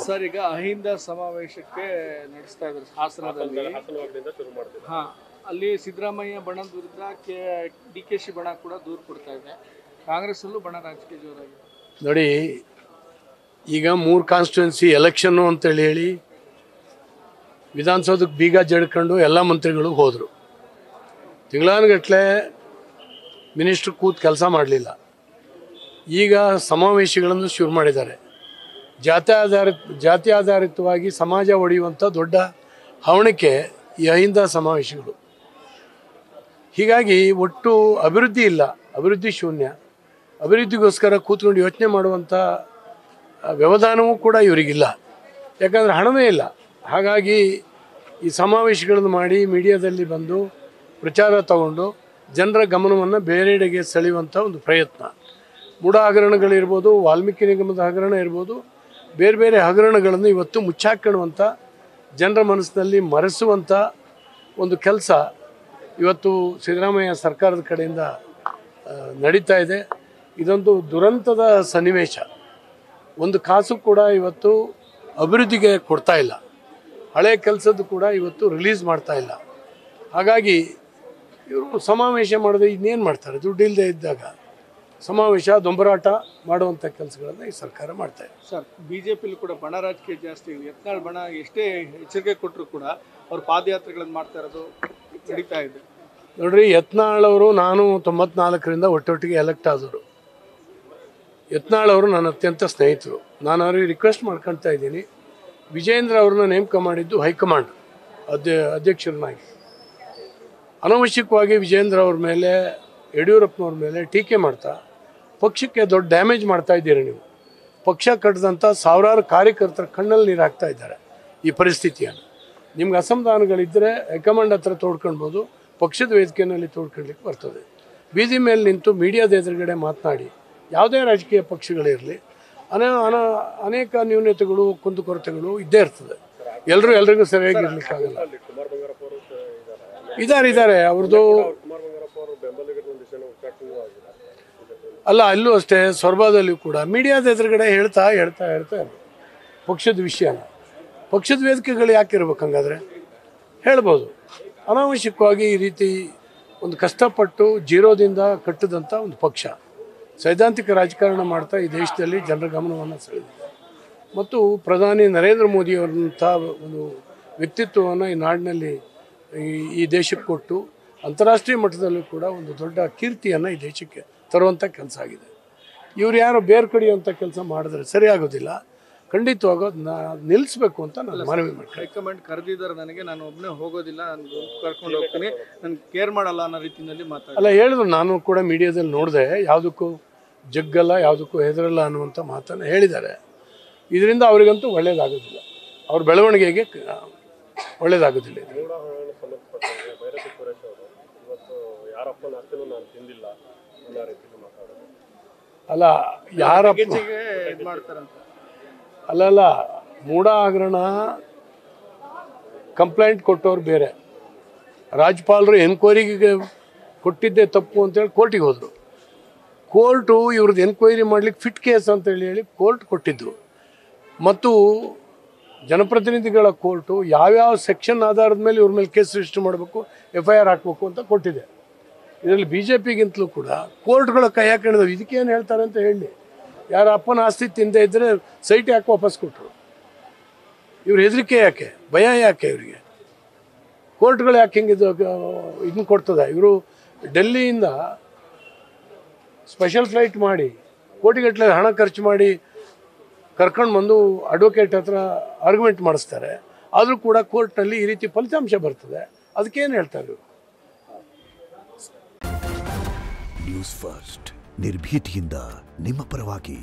Sir, ಈಗ ಅಹಿಂದ ಸಮಾವೇಶಕ್ಕೆ ನಡೆಸ್ತಾ ಇದ್ದಾರೆ ಹಾಸನದಲ್ಲಿ. ಹಾ, ಅಲ್ಲಿ ಸಿದ್ದರಾಮಯ್ಯ ಬಣದ ವಿರುದ್ಧ DKಶಿ ಬಣ ಕೂಡ ದೂರು ಕೊಡ್ತಾ ಇದೆ. ಕಾಂಗ್ರೆಸ್ ಅಲ್ಲೂ ಬಣ ರಾಜಕೀಯ ಜೋರಾಗಿದೆ. ನೋಡಿ, ಈಗ 3 ಕಾನ್ಸ್ಟಿಟ್ಯೂನ್ಸಿ ಎಲೆಕ್ಷನ್ನು ಅಂತೇಳಿ ಹೇಳಿ ವಿಧಾನಸೌಧಕ್ಕೆ ಬೀಗ ಜಡ್ಕೊಂಡು ಎಲ್ಲ ಮಂತ್ರಿಗಳು ಹೋದರು. ತಿಂಗಳಾನುಗಟ್ಟಲೆ ಮಿನಿಸ್ಟ್ರು ಕೂತು ಕೆಲಸ ಮಾಡಲಿಲ್ಲ. ಈಗ ಸಮಾವೇಶಗಳನ್ನು ಶುರು ಮಾಡಿದ್ದಾರೆ. ಜಾತಿ ಆಧಾರಿತವಾಗಿ ಸಮಾಜ ಒಡೆಯುವಂಥ ದೊಡ್ಡ ಹವಣಿಕೆ ಈ ಅಹಿಂದ ಸಮಾವೇಶಗಳು. ಹೀಗಾಗಿ ಒಟ್ಟು ಅಭಿವೃದ್ಧಿ ಇಲ್ಲ, ಅಭಿವೃದ್ಧಿ ಶೂನ್ಯ. ಅಭಿವೃದ್ಧಿಗೋಸ್ಕರ ಕೂತ್ಕೊಂಡು ಯೋಚನೆ ಮಾಡುವಂಥ ವ್ಯವಧಾನವೂ ಕೂಡ ಇವರಿಗಿಲ್ಲ, ಯಾಕಂದರೆ ಹಣವೇ ಇಲ್ಲ. ಹಾಗಾಗಿ ಈ ಸಮಾವೇಶಗಳನ್ನು ಮಾಡಿ ಮೀಡಿಯಾದಲ್ಲಿ ಬಂದು ಪ್ರಚಾರ ತಗೊಂಡು ಜನರ ಗಮನವನ್ನು ಬೇರೆಡೆಗೆ ಸೆಳೆಯುವಂಥ ಒಂದು ಪ್ರಯತ್ನ. ಮೂಢ ಹಗರಣಗಳಿರ್ಬೋದು, ವಾಲ್ಮೀಕಿ ನಿಗಮದ ಹಗರಣ ಇರ್ಬೋದು, ಬೇರೆ ಬೇರೆ ಹಗರಣಗಳನ್ನು ಇವತ್ತು ಮುಚ್ಚಾಕೊಳ್ಳುವಂಥ, ಜನರ ಮನಸ್ಸಿನಲ್ಲಿ ಮರೆಸುವಂಥ ಒಂದು ಕೆಲಸ ಇವತ್ತು ಸಿದ್ದರಾಮಯ್ಯ ಸರ್ಕಾರದ ಕಡೆಯಿಂದ ನಡೀತಾ ಇದೆ. ಇದೊಂದು ದುರಂತದ ಸನ್ನಿವೇಶ. ಒಂದು ಕಾಸು ಕೂಡ ಇವತ್ತು ಅಭಿವೃದ್ಧಿಗೆ ಕೊಡ್ತಾ ಇಲ್ಲ, ಹಳೆ ಕೆಲಸದ್ದು ಕೂಡ ಇವತ್ತು ರಿಲೀಸ್ ಮಾಡ್ತಾ ಇಲ್ಲ. ಹಾಗಾಗಿ ಇವರು ಸಮಾವೇಶ ಮಾಡಿದ್ರೆ ಇನ್ನೇನು ಮಾಡ್ತಾರೆ? ದುಡ್ಡು ಇಲ್ಲದೆ ಇದ್ದಾಗ ಸಮಾವೇಶ ದೊಂಬರಾಟ ಮಾಡುವಂಥ ಕೆಲಸಗಳನ್ನು ಈ ಸರ್ಕಾರ ಮಾಡ್ತಾ ಇದೆ. ಸರ್, BJPಲಿ ಕೂಡ ಬಣ ರಾಜಕೀಯ ಜಾಸ್ತಿ ಇದೆ. ಯತ್ನಾಳ್ ಬಣ ಎಷ್ಟೇ ಎಚ್ಚರಿಕೆ ಕೊಟ್ಟರು ಕೂಡ ಅವ್ರು ಪಾದಯಾತ್ರೆಗಳನ್ನು ಮಾಡ್ತಾ ಇರೋದು ನಡೀತಾ ಇದೆ. ನೋಡ್ರಿ, ಯತ್ನಾಳ್ ಅವರು ನಾನು 94ರಿಂದ ಒಟ್ಟೊಟ್ಟಿಗೆ ಎಲೆಕ್ಟ್ ಆದವರು. ಯತ್ನಾಳ್ ಅವರು ನನ್ನ ಅತ್ಯಂತ ಸ್ನೇಹಿತರು. ನಾನು ಅವ್ರಿಗೆ ರಿಕ್ವೆಸ್ಟ್ ಮಾಡ್ಕೊಳ್ತಾ ಇದ್ದೀನಿ, ವಿಜೇಂದ್ರ ಅವ್ರನ್ನ ನೇಮಕ ಮಾಡಿದ್ದು ಹೈಕಮಾಂಡ್ ಅಧ್ಯಕ್ಷರನ್ನಾಗಿ. ಅನವಶ್ಯಕವಾಗಿ ವಿಜೇಂದ್ರ ಅವ್ರ ಮೇಲೆ, ಯಡಿಯೂರಪ್ಪನವ್ರ ಮೇಲೆ ಟೀಕೆ ಮಾಡ್ತಾ ಪಕ್ಷಕ್ಕೆ ದೊಡ್ಡ ಡ್ಯಾಮೇಜ್ ಮಾಡ್ತಾ ಇದ್ದೀರಿ. ನೀವು ಪಕ್ಷ ಕಟ್ಟಿದಂಥ ಸಾವಿರಾರು ಕಾರ್ಯಕರ್ತರ ಕಣ್ಣಲ್ಲಿ ನೀರು ಹಾಕ್ತಾ ಇದ್ದಾರೆ. ಈ ಪರಿಸ್ಥಿತಿಯನ್ನು ನಿಮ್ಗೆ ಅಸಮಾಧಾನಗಳಿದ್ದರೆ ಹೈಕಮಾಂಡ್ ಹತ್ರ ತೋಡ್ಕೊಳ್ಬೋದು, ಪಕ್ಷದ ವೇದಿಕೆಯಲ್ಲಿ ತೋಡ್ಕೊಳ್ಲಿಕ್ಕೆ ಬರ್ತದೆ. ಬೀದಿ ಮೇಲೆ ನಿಂತು ಮೀಡಿಯಾದ ಎದುರುಗಡೆ ಮಾತನಾಡಿ, ಯಾವುದೇ ರಾಜಕೀಯ ಪಕ್ಷಗಳಿರಲಿ, ಅನೇಕ ನ್ಯೂನತೆಗಳು, ಕುಂದುಕೊರತೆಗಳು ಇದ್ದೇ ಇರ್ತದೆ. ಎಲ್ರಿಗೂ ಸರಿಯಾಗಿರ್ಲಿಕ್ಕಾಗಲ್ಲ. ಇದ್ದಾರೆ ಅವ್ರದ್ದು ಅಲ್ಲ, ಅಲ್ಲೂ ಅಷ್ಟೇ. ಸೊರಬದಲ್ಲೂ ಕೂಡ ಮೀಡಿಯಾದ ಎದುರುಗಡೆ ಹೇಳ್ತಾ ಪಕ್ಷದ ವಿಷಯನ ಪಕ್ಷದ ವೇದಿಕೆಗಳು ಯಾಕಿರ್ಬೇಕು? ಹಂಗಾದ್ರೆ ಹೇಳ್ಬೋದು. ಅನಾವಶ್ಯಕವಾಗಿ ಈ ರೀತಿ ಒಂದು ಕಷ್ಟಪಟ್ಟು ಜೀರೋದಿಂದ ಕಟ್ಟಿದಂಥ ಒಂದು ಪಕ್ಷ ಸೈದ್ಧಾಂತಿಕ ರಾಜಕಾರಣ ಮಾಡ್ತಾ ಈ ದೇಶದಲ್ಲಿ ಜನರ ಗಮನವನ್ನು ಸೆಳೆದಿದೆ. ಮತ್ತು ಪ್ರಧಾನಿ ನರೇಂದ್ರ ಮೋದಿಯವರಂಥ ಒಂದು ವ್ಯಕ್ತಿತ್ವವನ್ನು ಈ ನಾಡಿನಲ್ಲಿ ಈ ದೇಶಕ್ಕೆ ಕೊಟ್ಟು ಅಂತಾರಾಷ್ಟ್ರೀಯ ಮಟ್ಟದಲ್ಲೂ ಕೂಡ ಒಂದು ದೊಡ್ಡ ಕೀರ್ತಿಯನ್ನು ಈ ದೇಶಕ್ಕೆ ತರುವಂಥ ಕೆಲಸ ಆಗಿದೆ. ಇವ್ರು ಯಾರೋ ಬೇರೆ ಕಡೆಯುವಂಥ ಕೆಲಸ ಮಾಡಿದ್ರೆ ಸರಿಯಾಗೋದಿಲ್ಲ. ಖಂಡಿತವಾಗೂ ನಿಲ್ಲಿಸಬೇಕು ಅಂತ ನಾನು ಮನವಿ ಮಾಡ್ತೀನಿ. ಹೈಕಮಾಂಡ್ ಕರೆದಿದ್ದಾರೆ ನನಗೆ, ನಾನು ಒಬ್ಬನೇ ಹೋಗೋದಿಲ್ಲ, ನಾನು ಕರ್ಕೊಂಡು ಹೋಗ್ತೀನಿ, ನಾನು ಕೇರ್ ಮಾಡಲ್ಲ ಅನ್ನೋ ರೀತಿಯಲ್ಲಿ ಅಲ್ಲ ಹೇಳಿದ್ರು. ನಾನು ಕೂಡ ಮೀಡಿಯಾದಲ್ಲಿ ನೋಡಿದೆ, ಯಾವುದಕ್ಕೂ ಜಗ್ಗಲ್ಲ, ಯಾವುದಕ್ಕೂ ಹೆದರಲ್ಲ ಅನ್ನುವಂಥ ಮಾತನ್ನು ಹೇಳಿದ್ದಾರೆ. ಇದರಿಂದ ಅವರಿಗಂತೂ ಒಳ್ಳೆಯದಾಗೋದಿಲ್ಲ, ಅವ್ರ ಬೆಳವಣಿಗೆಗೆ ಒಳ್ಳೆಯದಾಗೋದಿಲ್ಲ. ಅಲ್ಲ, ಯಾರಪ್ಪ ಅಲ್ಲಲ್ಲ, ಮೂಢ ಹಗರಣ ಕಂಪ್ಲೇಂಟ್ ಕೊಟ್ಟವ್ರು ಬೇರೆ, ರಾಜ್ಯಪಾಲರು ಎನ್ಕ್ವೈರಿಗೆ ಕೊಟ್ಟಿದ್ದೇ ತಪ್ಪು ಅಂತೇಳಿ ಕೋರ್ಟಿಗೆ ಹೋದರು. ಕೋರ್ಟು ಇವ್ರದ್ದು ಎನ್ಕ್ವೈರಿ ಮಾಡ್ಲಿಕ್ಕೆ ಫಿಟ್ ಕೇಸ್ ಅಂತೇಳಿ ಕೋರ್ಟ್ ಕೊಟ್ಟಿದ್ದು. ಮತ್ತು ಜನಪ್ರತಿನಿಧಿಗಳ ಕೋರ್ಟು ಯಾವ್ಯಾವ ಸೆಕ್ಷನ್ ಆಧಾರದ ಮೇಲೆ ಇವ್ರ ಮೇಲೆ ಕೇಸ್ ರಿಜಿಸ್ಟರ್ ಮಾಡಬೇಕು, FIR ಹಾಕಬೇಕು ಅಂತ ಕೊಟ್ಟಿದೆ. ಇದರಲ್ಲಿ BJPಗಿಂತಲೂ ಕೂಡ ಕೋರ್ಟ್ಗಳ ಕೈ ಹಾಕೊಂಡಿದ್ದಾವೆ. ಇದಕ್ಕೇನು ಹೇಳ್ತಾರೆ ಅಂತ ಹೇಳಿ, ಯಾರ ಅಪ್ಪನ ಆಸ್ತಿ ತಿಂದೇ ಇದ್ದರೆ ಸೈಟ್ ಯಾಕೆ ವಾಪಸ್ ಕೊಟ್ಟರು? ಇವ್ರ ಹೆದರಿಕೆ ಯಾಕೆ, ಭಯ ಯಾಕೆ ಇವರಿಗೆ? ಕೋರ್ಟ್ಗಳು ಯಾಕೆ ಹಿಂಗೆ ಇದನ್ನು ಕೊಡ್ತದೆ? ಇವರು ಡೆಲ್ಲಿಯಿಂದ ಸ್ಪೆಷಲ್ ಫ್ಲೈಟ್ ಮಾಡಿ ಕೋಟಿಗಟ್ಟಲೆ ಹಣ ಖರ್ಚು ಮಾಡಿ ಕರ್ಕೊಂಡು ಬಂದು ಅಡ್ವೊಕೇಟ್ ಹತ್ರ ಆರ್ಗ್ಯುಮೆಂಟ್ ಮಾಡಿಸ್ತಾರೆ. ಆದರೂ ಕೂಡ ಕೋರ್ಟ್ನಲ್ಲಿ ಈ ರೀತಿ ಫಲಿತಾಂಶ ಬರ್ತದೆ. ಅದಕ್ಕೇನು ಹೇಳ್ತಾರೆ ಇವರು? ನ್ಯೂಸ್ ಫಸ್ಟ್, ನಿರ್ಭೀತಿಯಿಂದ ನಿಮ್ಮ ಪರವಾಗಿ.